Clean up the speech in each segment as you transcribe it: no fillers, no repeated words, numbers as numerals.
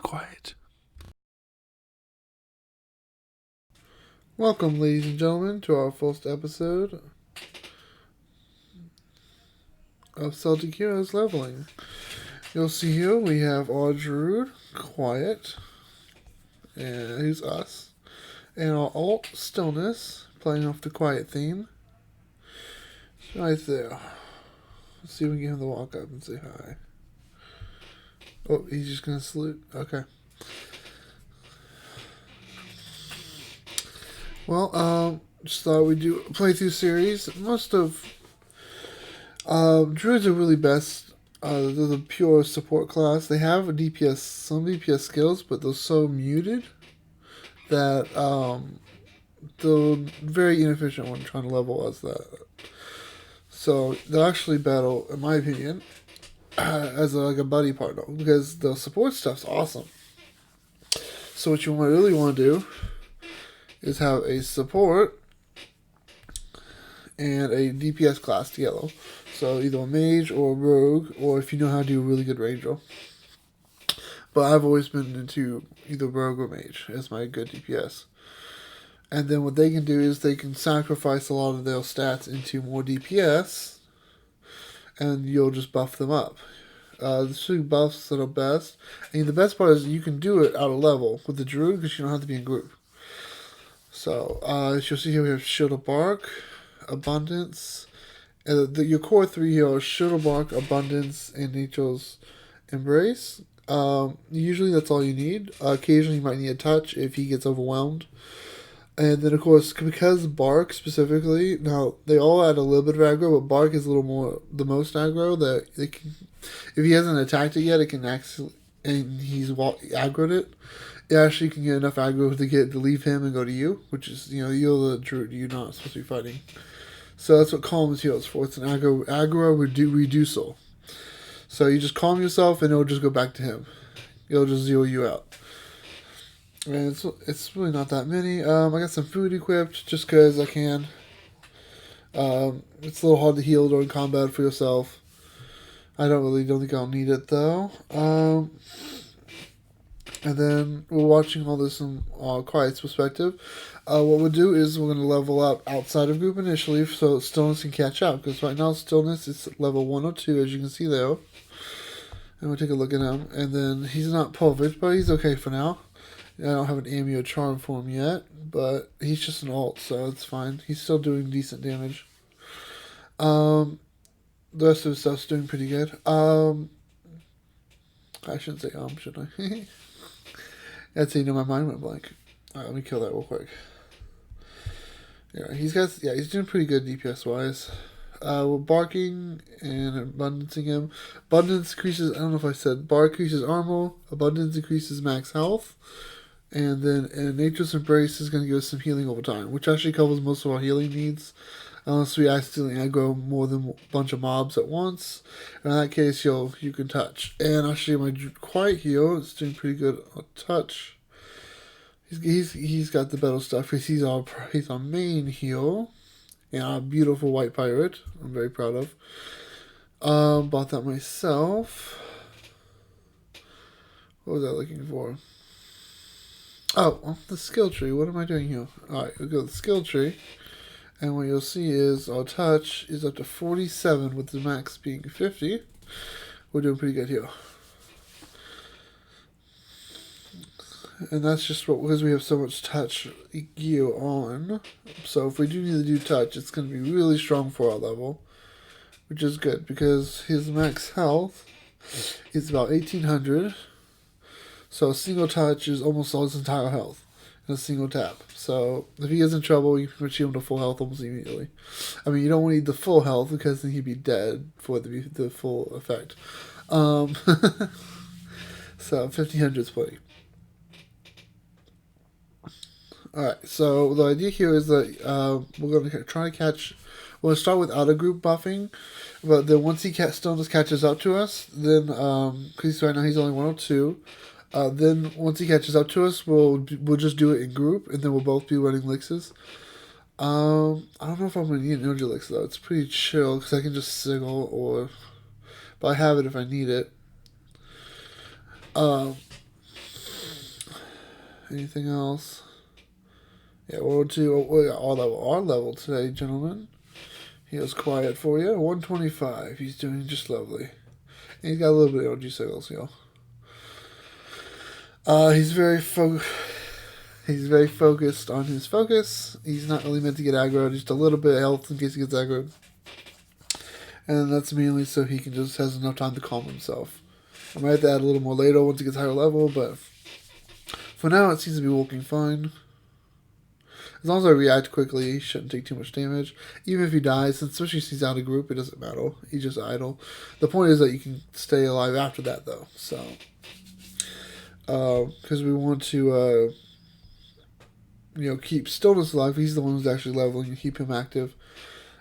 quiet. Welcome, ladies and gentlemen, to our first episode of Celtic Heroes Leveling. You'll see here we have Audrude, Quiet, and who's us, and our alt, Stillness, playing off the Quiet theme. Right there. Let's see if we can get him to walk up and say hi. Oh, he's just gonna salute? Okay. Well, just thought we'd do a playthrough series. Most of druids are really best. They're the pure support class. They have some DPS skills, but they're so muted that they're very inefficient when trying to level as that. So they'll actually battle, in my opinion, as like a buddy partner because the support stuff's awesome. So what you really want to do is have a support and a DPS class together. So either a mage or a rogue, or if you know how to do a really good ranger. But I've always been into either rogue or mage as my good DPS. And then what they can do is they can sacrifice a lot of their stats into more DPS, and you'll just buff them up. The two buffs that are best. And the best part is you can do it out of level with the druid because you don't have to be in group. So, as you'll see here, we have Shield of Bark, Abundance. Your core three here are Shield of Bark, Abundance, and Nature's Embrace. Usually that's all you need. Occasionally you might need a touch if he gets overwhelmed. And then, of course, because Bark specifically, now they all add a little bit of aggro, but Bark is a little more, the most aggro that it can, if he hasn't attacked it yet, it can actually, and he's aggroed it, it actually can get enough aggro to leave him and go to you, which is, you're the druid, you're not supposed to be fighting. So that's what Calm is healed for. It's an aggro reducer. So you just calm yourself and it'll just go back to him. It'll just zero you out. And it's really not that many. I got some food equipped just because I can. It's a little hard to heal during combat for yourself. I don't think I'll need it though. And then we're watching all this from Quiet's perspective. What we'll do is we're going to level up outside of group initially so Stillness can catch up. Because right now Stillness is level 102, as you can see there. And we'll take a look at him. And then he's not perfect, but he's okay for now. I don't have an Amio Charm for him yet, but he's just an alt, so it's fine. He's still doing decent damage. The rest of the stuff's doing pretty good. I shouldn't say should I? That's how my mind went blank. Alright, let me kill that real quick. Yeah, he's doing pretty good DPS wise. We're barking and abundancing him. Abundance increases, I don't know if I said, bark increases armor, abundance increases max health, and then Nature's Embrace is going to give us some healing over time, which actually covers most of our healing needs, unless we accidentally aggro more than a bunch of mobs at once. In that case, you can touch. And actually, my Quiet heal is doing pretty good on touch. He's got the better stuff because he's our main heal. And our beautiful white pirate, I'm very proud of. Bought that myself. What was I looking for? Oh, the skill tree. What am I doing here? Alright, we'll go to the skill tree. And what you'll see is our touch is up to 47 with the max being 50. We're doing pretty good here. And that's just because we have so much touch gear on. So if we do need to do touch, it's going to be really strong for our level. Which is good because his max health is about 1800. So a single touch is almost all his entire health in a single tap. So if he gets in trouble, you can achieve him to full health almost immediately. I mean, you don't need the full health because then he'd be dead for the full effect. So 1500 is plenty. Alright, so the idea here is that we're going to try to catch... We're going to start with outer group buffing, but then once Stillness catches up to us, then, because right now he's only 102, then once he catches up to us, we'll just do it in group, and then we'll both be running elixirs. I don't know if I'm going to need an energy elixir, though. It's pretty chill, because I can just but I have it if I need it. Anything else? Yeah, World 2, we got our level today, gentlemen. He was quiet for you. 125. He's doing just lovely. And he's got a little bit of OG sales, you know. He's very focused on his focus. He's not really meant to get aggro, just a little bit of health in case he gets aggro. And that's mainly so he can just has enough time to calm himself. I might have to add a little more later once he gets higher level, but for now it seems to be working fine. As long as I react quickly, he shouldn't take too much damage. Even if he dies, especially if he's out of group, it doesn't matter. He's just idle. The point is that you can stay alive after that, though. So, because we want to, keep Stillness alive. He's the one who's actually leveling and keep him active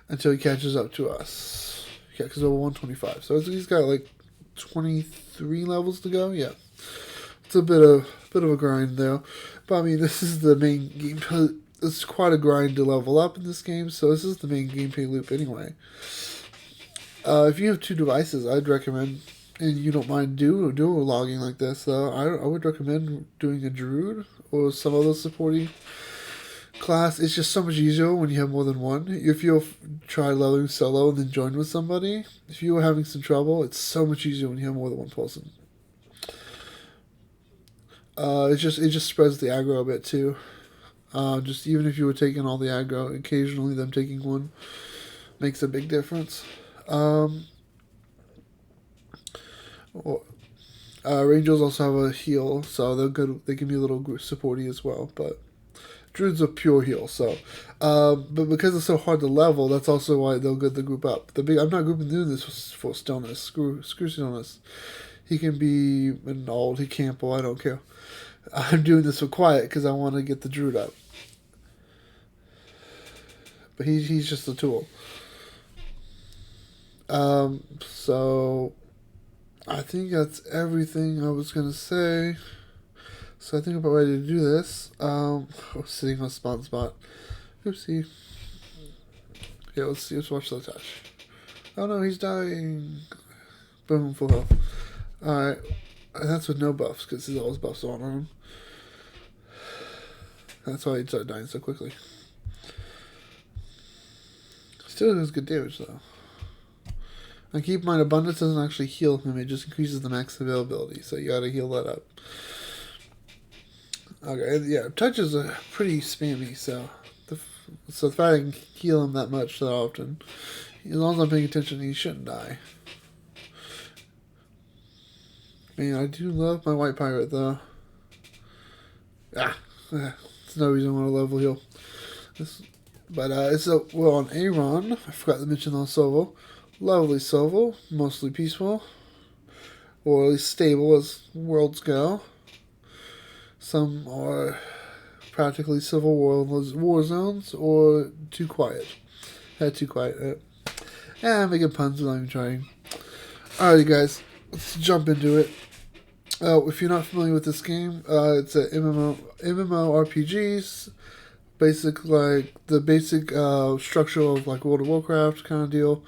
until he catches up to us. Yeah, because we're 125. So he's got like 23 levels to go. Yeah, it's a bit of a grind though. But I mean, this is the main game. It's quite a grind to level up in this game, so this is the main gameplay loop anyway. If you have 2 devices, I'd recommend, and you don't mind dual logging like this, I would recommend doing a Druid or some other supporting class. It's just so much easier when you have more than one. If you try leveling solo and then join with somebody, if you were having some trouble, it's so much easier when you have more than one person. It just spreads the aggro a bit too. Just even if you were taking all the aggro, occasionally them taking one makes a big difference. Rangers also have a heal, so they're good. They can be a little supporty as well, but Druid's a pure heal. So, but because it's so hard to level, that's also why they'll get the group up. I'm not grouping doing this for Stillness. Screw Stillness. He can be an old, he campo, I don't care. I'm doing this for quiet because I want to get the Druid up. But he's just a tool. So I think that's everything I was going to say. So I think I'm about ready to do this. I was sitting on a spot. Oopsie. Yeah, let's watch the touch. Oh no, he's dying. Boom, full health. Alright. And that's with no buffs, because there's always buffs on him. That's why he started dying so quickly. Still does good damage, though. And keep in mind, Abundance doesn't actually heal him, it just increases the max availability, so you gotta heal that up. Okay, yeah, touches are pretty spammy, so the fact I can heal him that much that often, as long as I'm paying attention, he shouldn't die. Man, I do love my white pirate, though. There's no reason I want to level heal. We're on Aaron. I forgot to mention on Sovo. Lovely Sovo, mostly peaceful, or at least stable as worlds go. Some are practically civil war zones, or too quiet. Too quiet. I'm making puns without even trying. Alrighty, guys. Let's jump into it. If you're not familiar with this game, it's a MMORPGs. The basic structure of like World of Warcraft kind of deal.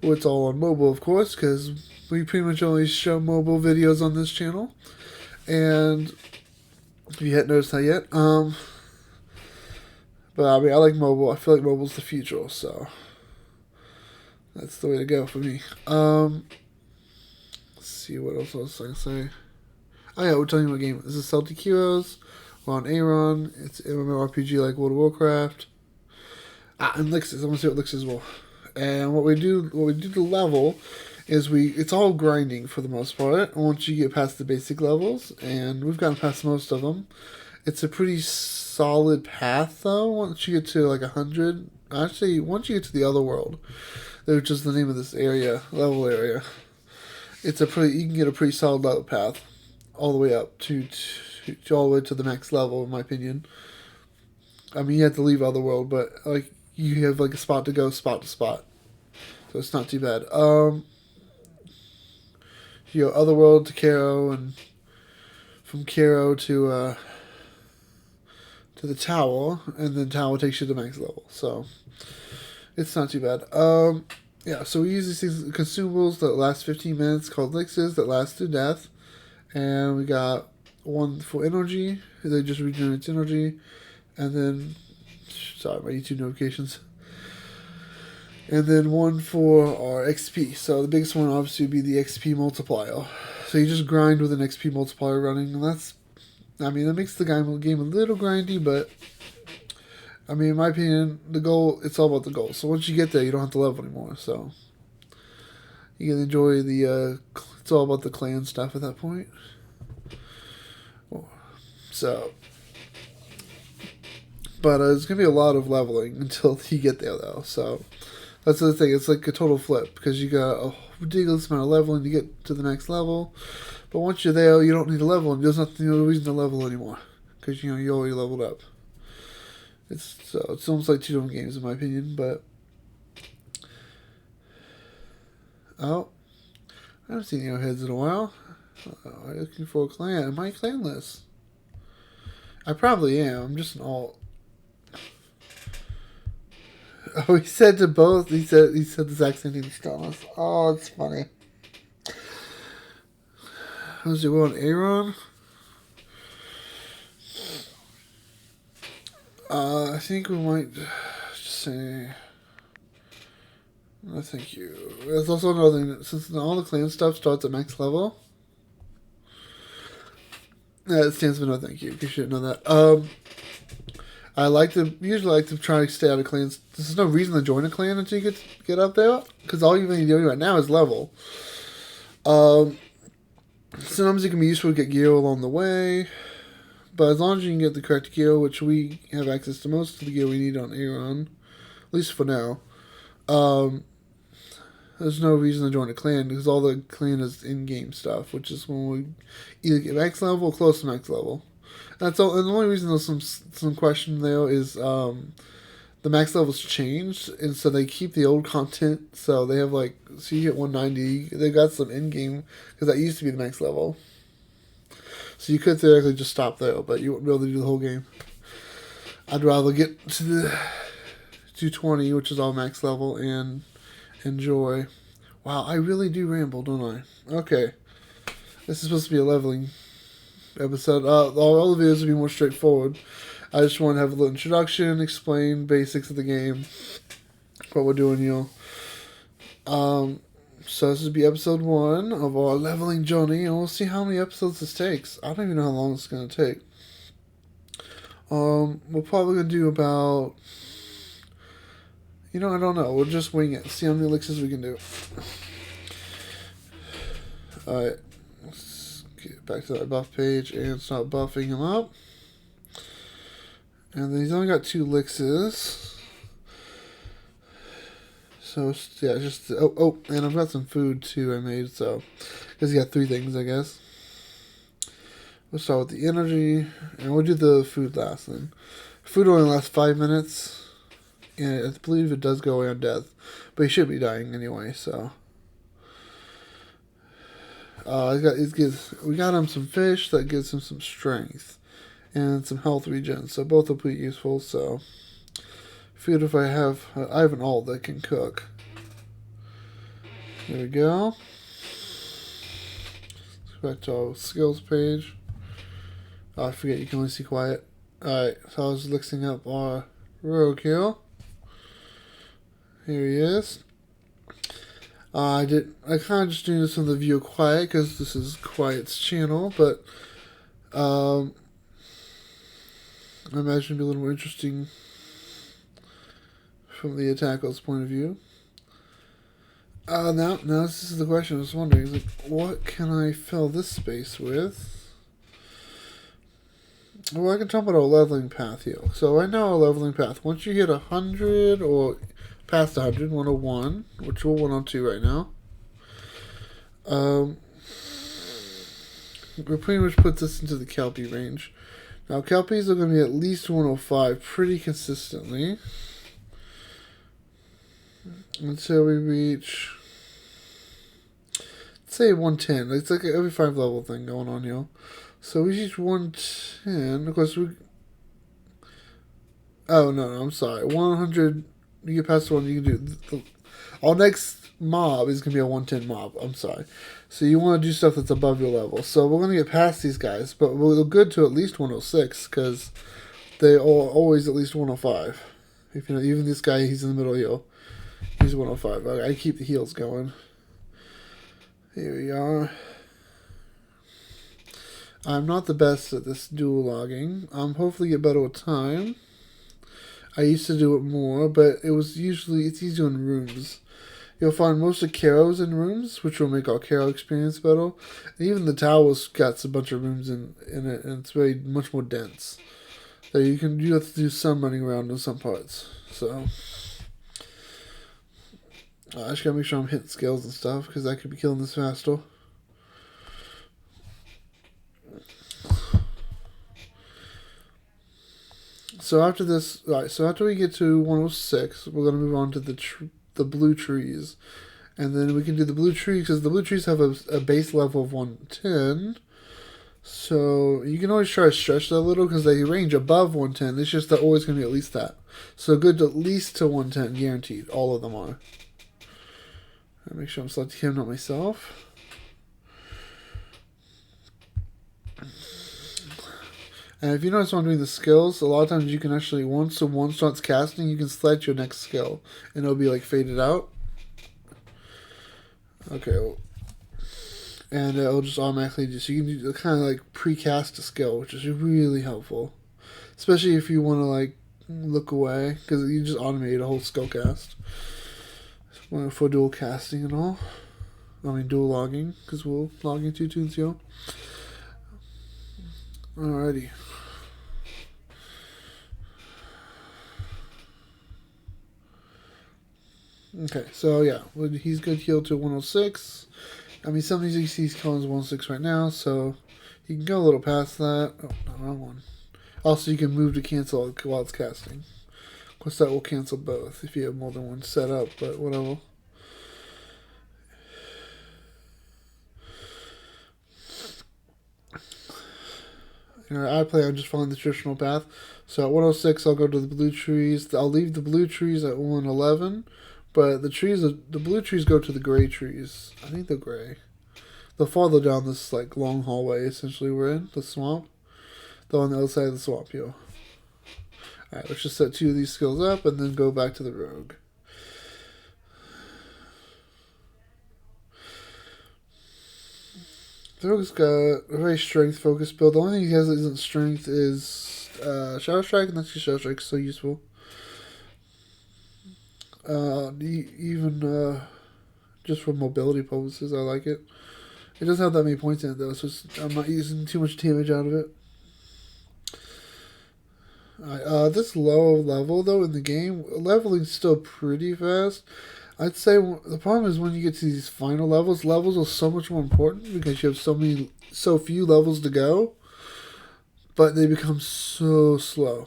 It's all on mobile, of course, because we pretty much only show mobile videos on this channel. And if you hadn't noticed that yet, but I mean, I like mobile. I feel like mobile's the future, so that's the way to go for me. Let's see what else I can say. Oh yeah, we're telling you what game. This is Celtic Heroes. We're on Aaron. It's MMORPG like World of Warcraft. And Lixis. I want to see what Lixis will. And what we do to level is it's all grinding for the most part. Once you get past the basic levels, and we've gotten past most of them, it's a pretty solid path though. Once you get to like 100, actually, once you get to the other world, which is the name of this level area, you can get a pretty solid level path all the way up to all the way to the next level, in my opinion. I mean, you have to leave Otherworld, but like you have like a spot to go, spot to spot, so it's not too bad. You go Otherworld to Caro, and from Caro to the tower, and then tower takes you to the next level. So it's not too bad. Yeah. So we use these consumables that last 15 minutes called elixirs that last to death, and we got one for energy, that just regenerates energy, and then, sorry, my YouTube notifications, and then one for our XP. So the biggest one obviously would be the XP multiplier. So you just grind with an XP multiplier running, and that's, I mean, that makes the game a little grindy, but I mean, in my opinion, the goal, it's all about the goal. So once you get there, you don't have to level anymore. So you can enjoy the, it's all about the clan stuff at that point. So, but it's going to be a lot of leveling until you get there, though. So that's the thing. It's like a total flip because you got a ridiculous amount of leveling to get to the next level. But once you're there, you don't need to level, and there's no reason to level anymore because you already leveled up. It's almost like two different games in my opinion. But oh, I haven't seen Arrowheads in a while. I'm looking for a clan. Am I clanless? I probably am. I'm just an alt. Oh, he said to both. He said the exact same thing to Thomas. Oh, it's funny. How's it going, Aaron? I think we might just say no, thank you. There's also another thing. Since all the clan stuff starts at max level, it stands for no thank you. You should know that. I usually like to try to stay out of clans. There's no reason to join a clan until you get up there, because all you're really doing right now is level. Sometimes it can be useful to get gear along the way, but as long as you can get the correct gear, which we have access to most of the gear we need on Aaron, at least for now, there's no reason to join a clan, because all the clan is in-game stuff, which is when we either get max level or close to max level. That's all. And the only reason there's some question there is the max levels changed, and so they keep the old content. So they have so you hit 190. They got some in-game, because that used to be the max level. So you could theoretically just stop there, but you wouldn't be able to do the whole game. I'd rather get to the 220, which is all max level, and enjoy. Wow, I really do ramble, don't I? Okay. This is supposed to be a leveling episode. All the videos will be more straightforward. I just want to have a little introduction, explain basics of the game, what we're doing here. So this will be episode 1 of our leveling journey, and we'll see how many episodes this takes. I don't even know how long it's going to take. We're probably going to do about, I don't know. We'll just wing it. See how many elixirs we can do. Alright. Let's get back to that buff page and start buffing him up. And then he's only got 2 elixirs. So, yeah, just... Oh, and I've got some food, too, I made, so... Because he got 3 things, I guess. We'll start with the energy, and we'll do the food last, then. Food only lasts 5 minutes. And I believe it does go away on death. But he should be dying anyway, so. We got him some fish that gives him some strength. And some health regen. So both will be useful, so. Food if I have an alt that can cook. There we go. Let's go back to our skills page. Oh, I forget you can only see quiet. Alright, so I was mixing up our rogue here. Here he is. I kind of just doing this on the view quiet because this is Quiet's channel, but I imagine it'd be a little more interesting from the attacker's point of view. Now this is the question I was wondering. What can I fill this space with? Well, I can talk about our leveling path here. So right now our leveling path, once you hit 100 or past 100, 101, which we're 102 right now. We pretty much put this into the Kelpie range. Now Kelpies are going to be at least 105 pretty consistently. Until we reach, let's say 110. It's like every 5 level thing going on here. So we reach 110. Of course oh no, I'm sorry. 100. You get past the one, you can do. Our next mob is going to be a 110 mob. I'm sorry. So you want to do stuff that's above your level. So we're going to get past these guys, but we're good to at least 106 because they are always at least 105. If you know, even this guy, he's in the middle heal. He's 105. I keep the heals going. Here we are. I'm not the best at this dual logging. Hopefully get better with time. I used to do it more, but it's easier in rooms. You'll find most of Caro's in rooms, which will make our Caro experience better. And even the tower's got a bunch of rooms in it, and it's very much more dense. So you have to do some running around in some parts. So I just gotta make sure I'm hitting skills and stuff, because I could be killing this faster. So after this, right, so after we get to 106, we're going to move on to the blue trees. And then we can do the blue trees, because the blue trees have a base level of 110. So you can always try to stretch that a little, because they range above 110. It's just they're always going to be at least that. So good to at least to 110, guaranteed. All of them are. I'll make sure I'm selecting him, not myself. And if you notice when I'm doing the skills, a lot of times you can actually, once one starts casting, you can select your next skill. And it'll be like faded out. Okay. And it'll just automatically you can do kind of like pre-cast a skill, which is really helpful. Especially if you want to like look away, because you just automate a whole skill cast. For dual casting and all. I mean dual logging, because we're logging 2 tunes here. Alrighty. Okay, so yeah, he's good heal to 106. I mean, some of these he's calling 106 right now, so you can go a little past that. Oh, no, wrong one. Also, you can move to cancel while it's casting. Of course, that will cancel both if you have more than one set up, but whatever. I plan on just following the traditional path. So at 106, I'll go to the blue trees. I'll leave the blue trees at 111. But the blue trees go to the gray trees. I think they're gray. They'll follow down this like long hallway. Essentially, we're in the swamp. They're on the other side of the swamp here. All right, let's just set 2 of these skills up and then go back to the rogue. The rogue's got a very strength focused build. The only thing he has that isn't strength is Shadow Strike, and that's just Shadow Strike is so useful. Even just for mobility purposes, I like it. It doesn't have that many points in it though, so I'm not using too much damage out of it. This low level though in the game, leveling's still pretty fast. I'd say the problem is when you get to these final levels are so much more important because you have so few levels to go, but they become so slow.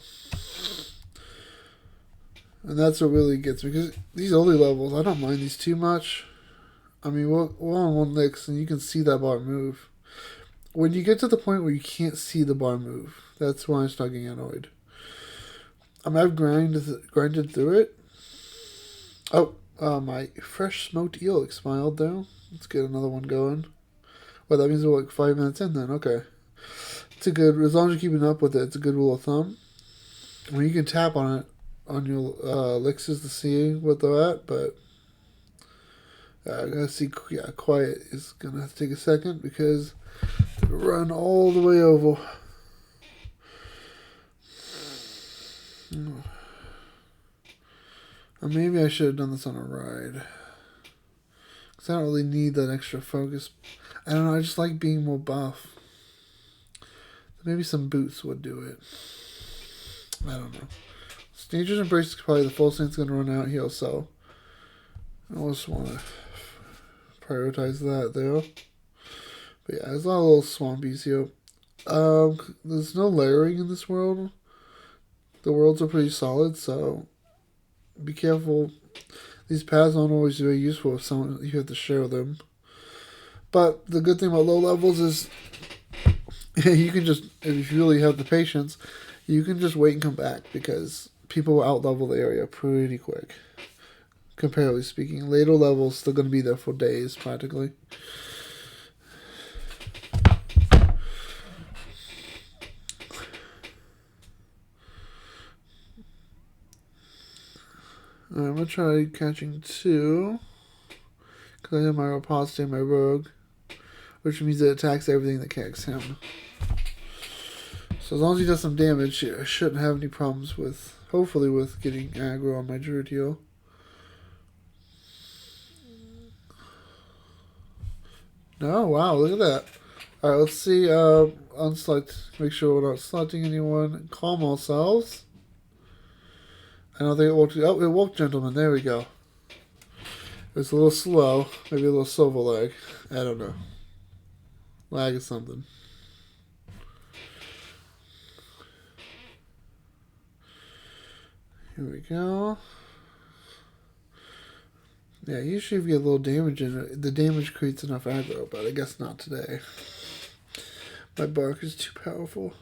And that's what really gets me, because these early levels, I don't mind these too much. I mean, we're on 1 licks, and you can see that bar move. When you get to the point where you can't see the bar move, that's when I start getting annoyed. I've grinded through it. Oh, my fresh smoked eel expired there. Let's get another one going. Well, that means we're like 5 minutes in then. Okay. It's a good, as long as you're keeping up with it, it's a good rule of thumb. When you can tap on it, on your elixirs to see what they're at, but I gotta see. Yeah, quiet is gonna have to take a second because they run all the way over. Or maybe I should have done this on a ride, because I don't really need that extra focus. I don't know. I just like being more buff. Maybe some boots would do it. I don't know. Nature's Embrace is probably the full thing's going to run out here, so I just want to prioritize that there. But yeah, there's a lot of little swampies here. There's no layering in this world. The worlds are pretty solid, so be careful. These paths aren't always very useful if you have to share them. But the good thing about low levels is you can just, if you really have the patience, you can just wait and come back, because people will out-level the area pretty quick, comparatively speaking. Later levels, they're going to be there for days, practically. I'm going to try catching 2. Because I have my riposte and my rogue. Which means it attacks everything that attacks him. So as long as he does some damage, I shouldn't have any problems with, hopefully, with getting aggro on my Druid heal. No, wow, look at that. Alright, let's see, unselect, make sure we're not selecting anyone. Calm ourselves. I don't think it worked. Oh, it worked, gentlemen. There we go. It was a little slow. Maybe a little silver lag. I don't know. Lag is something. Here we go. Yeah, usually if you get a little damage in it, the damage creates enough aggro, but I guess not today. My bark is too powerful.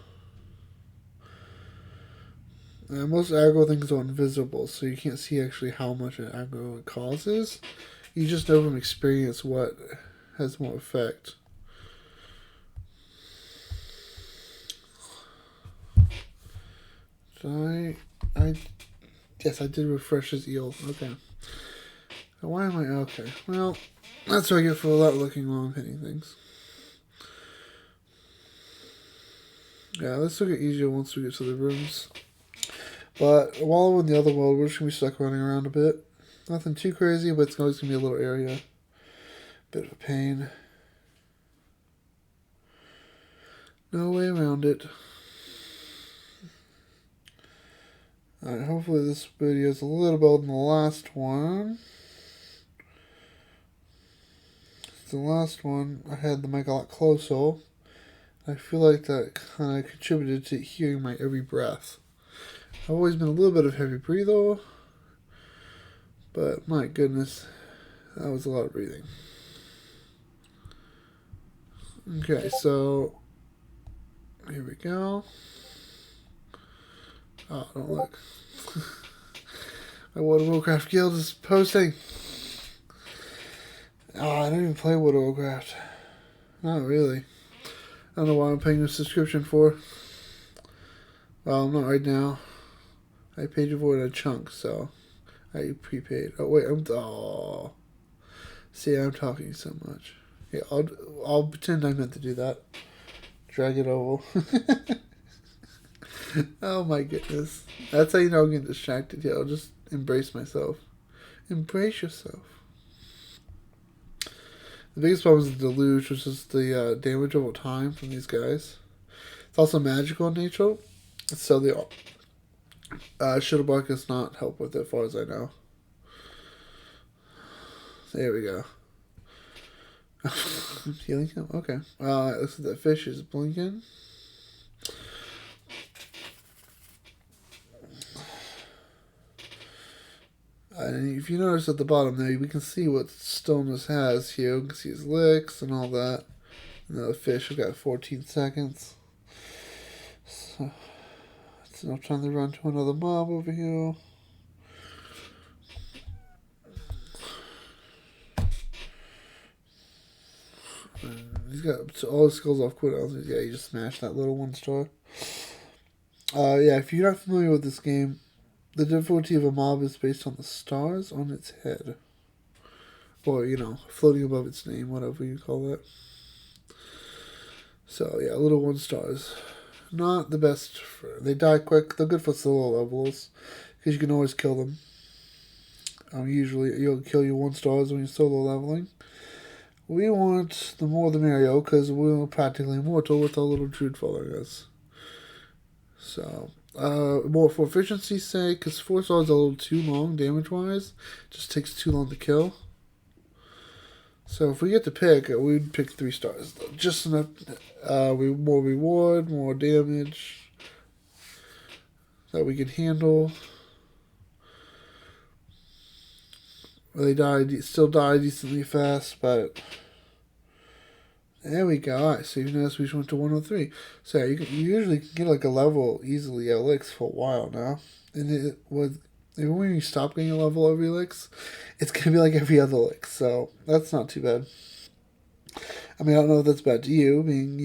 Most aggro things are invisible, so you can't see actually how much an aggro it causes. You just know from experience what has more effect. So yes, I did refresh his eel. Okay. Why am I okay? Well, that's what I get for not looking while I'm hitting things. Yeah, this will get easier once we get to the rooms. But while we're in the other world, we're just going to be stuck running around a bit. Nothing too crazy, but it's always going to be a little area. Bit of a pain. No way around it. Alright, hopefully this video is a little better than the last one. The last one, I had the mic a lot closer. I feel like that kind of contributed to hearing my every breath. I've always been a little bit of heavy breather, but my goodness, that was a lot of breathing. Okay, so here we go. Oh, don't look. My World of Warcraft guild is posting. Oh, I don't even play World of Warcraft. Not really. I don't know why I'm paying a subscription for. Well, not right now. I paid for it in a chunk, so I prepaid. Oh wait, oh. See, I'm talking so much. Yeah, I'll pretend I meant to do that. Drag it over. Oh my goodness. That's how you know I'm getting distracted. Yeah, I'll just embrace myself. Embrace yourself. The biggest problem is the deluge, which is the damage over time from these guys. It's also magical in nature, so the Shutterbuck does not help with it as far as I know. There we go. I'm healing him? Okay. Looks like that fish is blinking. And if you notice at the bottom there, we can see what Stillness has here. We can see his licks and all that. And the fish has got 14 seconds. So, it's enough time to run to another mob over here. And he's got all his skills off cooldowns. Yeah, you just smash that little 1-star. Yeah, if you're not familiar with this game, the difficulty of a mob is based on the stars on its head. Or, floating above its name, whatever you call it. So, yeah, little 1-stars. Not the best. They die quick. They're good for solo levels. Because you can always kill them. Usually, you'll kill your 1-stars when you're solo leveling. We want the more the merrier, because we're practically immortal with our little druid following us. So, more for efficiency's sake, because 4 stars are a little too long damage-wise. Just takes too long to kill. So if we get to pick, we'd pick 3 stars. Just enough, more reward, more damage that we can handle. They still die decently fast, but there we go. Alright, so you notice we just went to 103. So you usually can get like a level easily at Licks for a while now. And even when you stop getting a level every Licks, it's going to be like every other Licks. So that's not too bad. I mean, I don't know if that's bad to you, being,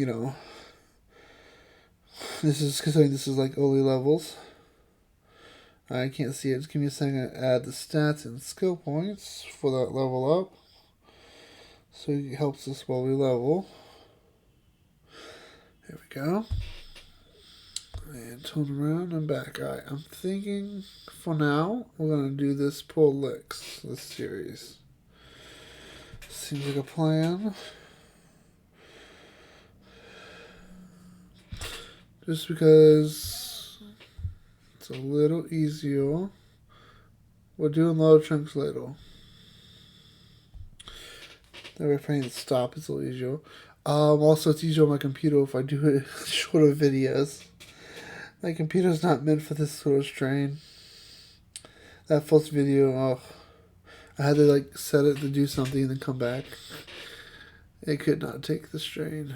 this is considering this is like early levels. I can't see it. Just give me a second to add the stats and skill points for that level up. So it helps us while we level. There we go. And turn around and back. Alright, I'm thinking for now we're going to do this pull licks, this series. Seems like a plan. Just because it's a little easier. We're doing low chunks later. That way if I need to stop, it's a little easier. Also, it's easier on my computer if I do it shorter videos. My computer's not meant for this sort of strain. That first video, oh, I had to like set it to do something and then come back. It could not take the strain.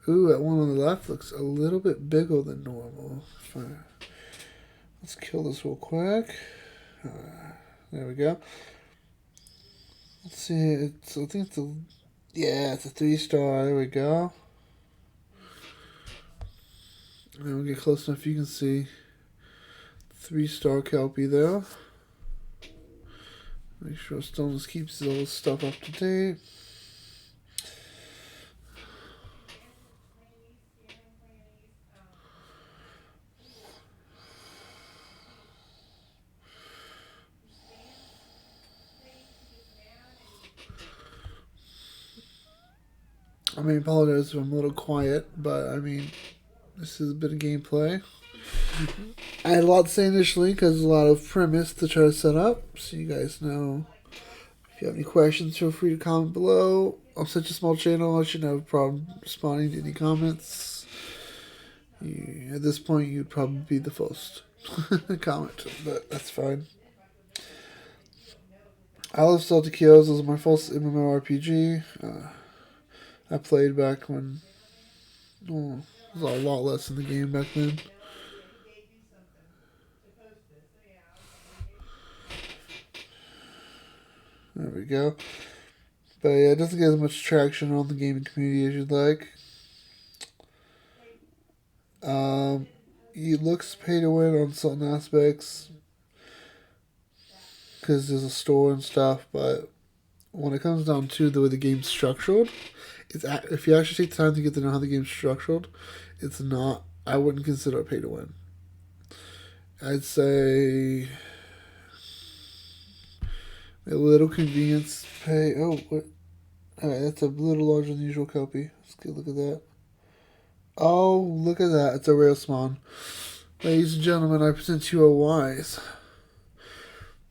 Ooh, that one on the left looks a little bit bigger than normal. Fine. Let's kill this real quick. There we go. Let's see. I think it's a, yeah, it's a 3-star. There we go. And we'll get close enough. You can see 3-star Kelpie there. Make sure Stones keeps all this stuff up to date. I mean, apologize if I'm a little quiet, but I mean, this is a bit of gameplay. I had a lot to say initially because there's a lot of premise to try to set up, so you guys know. If you have any questions, feel free to comment below. I'm such a small channel, I shouldn't have a problem responding to any comments. At this point, you'd probably be the first comment, but that's fine. I love Celtic Heroes. This was my first MMORPG. I played back when there was a lot less in the game back then. There we go. But yeah, it doesn't get as much traction on the gaming community as you'd like. It looks pay to win on certain aspects because there's a store and stuff, but when it comes down to the way the game's structured, if you actually take the time to get to know how the game's structured, it's not. I wouldn't consider it pay to win. I'd say a little convenience pay. Oh, what? Alright, that's a little larger than usual Kelpie. Let's get a look at that. Oh, look at that. It's a rare spawn. Ladies and gentlemen, I present to you a wise.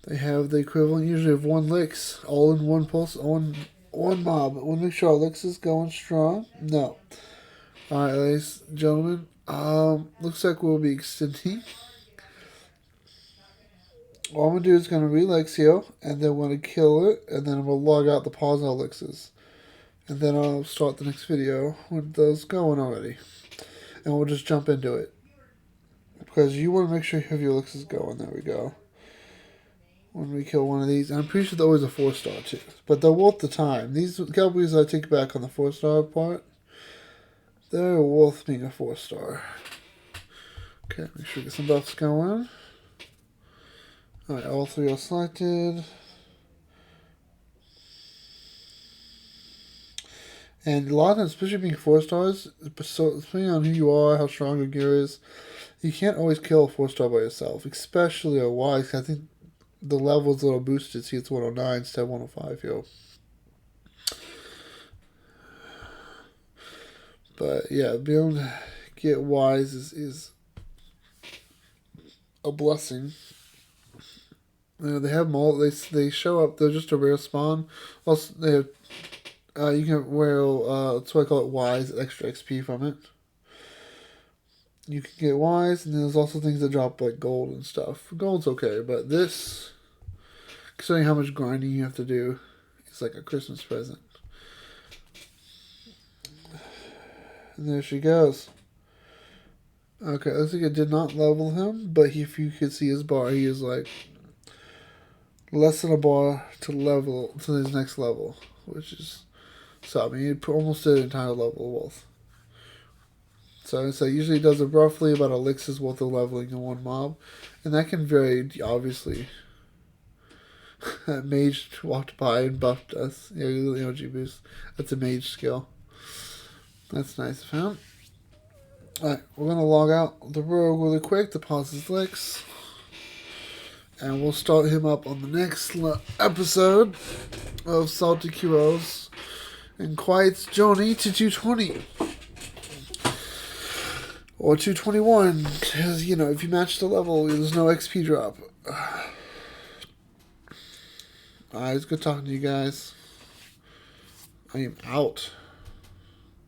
They have the equivalent usually of 1 licks, all in one pulse, one mob. Want to make sure our licks is going strong? No. Alright, ladies and gentlemen. Looks like we'll be extending. All I'm going to do is going to re-lex here, and then I'm going to kill it, and then I'm going to log out the pause elixes. And then I'll start the next video with those going already. And we'll just jump into it. Because you want to make sure you have your elixirs going. There we go. When we kill one of these. And I'm pretty sure they're always a 4-star too. But they're worth the time. These Kelpies I take back on the 4-star part, they're worth being a 4-star. Okay, make sure we get some buffs going. Alright, all 3 are selected. And a lot of times, especially being 4-stars, depending on who you are, how strong your gear is, you can't always kill a 4-star by yourself, especially a wise. I think the level's a little boosted, see it's 109 instead of 105 here. But yeah, being able to get wise is a blessing. They have them all. They show up. They're just a rare spawn. Also, they have. You can wear. That's why I call it wise. Extra XP from it. You can get wise, and then there's also things that drop like gold and stuff. Gold's okay, but this, considering how much grinding you have to do, it's like a Christmas present. And there she goes. Okay, looks like it did not level him, but if you could see his bar, he is like less than a bar to level to his next level, which is so. I mean, he almost did an entire level of wealth. So it usually does roughly about a elixir's worth of leveling in one mob. And that can vary, obviously. Mage walked by and buffed us. Yeah, the energy boost. That's a mage skill. That's nice of him. Alright, we're going to log out the rogue really quick to pause his licks. And we'll start him up on the next episode of Celtic Heroes. And quiet's journey to 220. Or 221. Because, if you match the level, there's no XP drop. Alright, it's good talking to you guys. I am out.